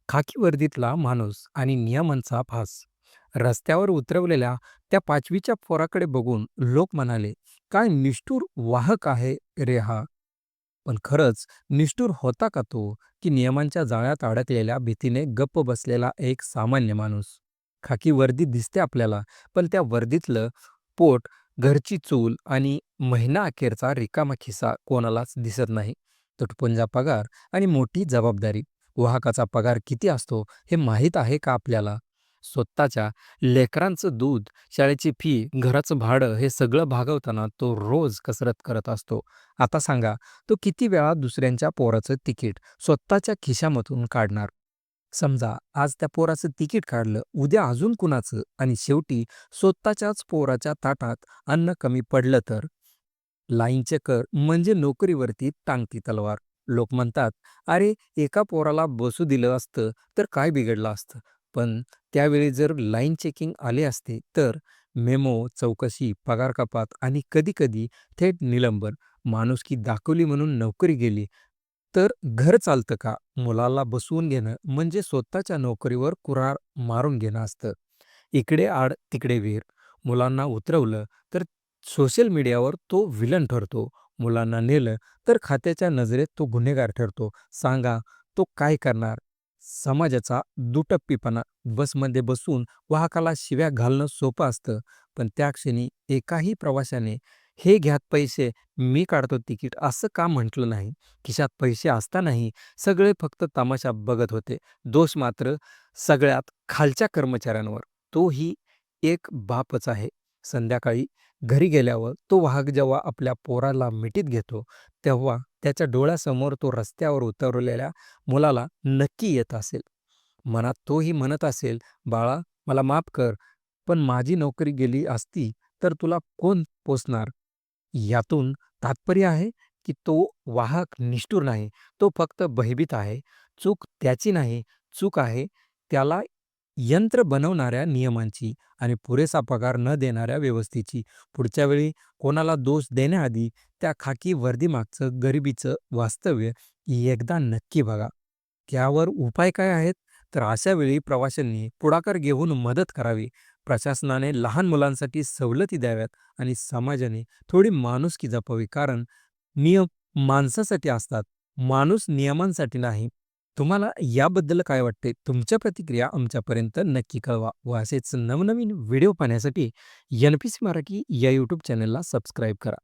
खाकी वर्दीतला माणूस आणि नियमांचा फास. रस्त्यावर उतरवलेल्या त्या पाचवीच्या पोराकडे बघून लोक म्हणाले, "काय निष्ठुर वाहक आहे रे हा." पण खरंच निष्ठुर होता का तो, की नियमांच्या जाळ्यात अडकलेल्या भीतीने गप्प बसलेला एक सामान्य माणूस? खाकी वर्दी दिसते आपल्याला, पण त्या वर्दीतलं पोट, घरची चूल आणि महिना अखेरचा रिकामा खिसा कोणालाच दिसत नाही. तुटपुंजा पगार आणि मोठी जबाबदारी. वाहकाचा पगार किती असतो हे माहीत आहे का आपल्याला? स्वतःच्या लेकरांचं दूध, शाळेची फी, घराचं भाडं हे सगळं भागवताना तो रोज कसरत करत असतो. आता सांगा, तो किती वेळा दुसऱ्यांच्या पोराचं तिकीट स्वतःच्या खिशामधून काढणार? समजा आज त्या पोराचं तिकीट काढलं, उद्या अजून कुणाचं आणि शेवटी स्वतःच्याच पोराच्या ताटात अन्न कमी पडलं तर? लाईनचे कर म्हणजे नोकरीवरती टांगती तलवार. लोक म्हणतात, "अरे, एका पोराला बसू दिलं असतं तर काय बिघडलं असतं?" पण त्यावेळी जर लाईन चेकिंग आले असते तर मेमो, चौकशी, पगार कपात आणि कधी-कधी थेट निलंबन. माणुसकी दाखवली म्हणून नोकरी गेली तर घर चालतं का? मुलाला बसवून घेणं म्हणजे स्वतःच्या नोकरीवर कुऱ्हाड मारून घेणं असतं. इकडे आड तिकडे विहीर. मुलांना उतरवलं तर सोशल मीडियावर तो विलन ठरतो. मुलांना नेलं तर खात्याच्या नजरेत तो गुन्हेगार ठरतो. सांगा तो काय करणार? समाजाचा दुटप्पीपणा. बसमध्ये बसून वाहकाला शिव्या घालणं सोपं असतं, पण त्या क्षणी एकाही प्रवाशाने "हे घ्यात पैसे, मी काढतो तिकीट" असं का म्हटलं नाही? खिशात पैसे असतानाही सगळे फक्त तमाशा बघत होते. दोष मात्र सगळ्यात खालच्या कर्मचाऱ्यांवर. तोही एक बापच आहे. संध्याकाळी घरी गेल्यावर तो वाहक जेव्हा आपल्या पोराला मिठीत घेतो, तेव्हा त्याच्या डोळ्यासमोर तो रस्त्यावर उतरवलेल्या मुलाला नक्की येत असेल. मनात तोही म्हणत असेल, "बाळा, मला माफ कर, पण माझी नोकरी गेली असती तर तुला कोण पोसणार?" यातून तात्पर्य आहे, की तो वाहक निष्ठुर नाही. तो फक्त भयभीत आहे. चूक त्याची नाही, चूक आहे त्याला यंत्र बनवणाऱ्या नियमांची आणि पुरेसा पगार न देणाऱ्या व्यवस्थेची. पुढच्या वेळी कोणाला दोष देण्याआधी त्या खाकी वर्दीमागचं गरिबीचं वास्तव्य एकदा नक्की बघा. त्यावर उपाय काय आहेत? तर अशा वेळी प्रवाशांनी पुढाकार घेऊन मदत करावी. प्रशासनाने लहान मुलांसाठी सवलती द्याव्यात आणि समाजाने थोडी माणुसकी जपावी. कारण नियम माणसासाठी असतात, माणूस नियमांसाठी नाही. तुम्हाला याबद्दल काय वाटते? तुमच्या प्रतिक्रिया आमच्यापर्यंत नक्की कळवा व असेच नवनवीन व्हिडिओ पाहण्यासाठी NPC मराठी या यूट्यूब चॅनलला सबस्क्राईब करा.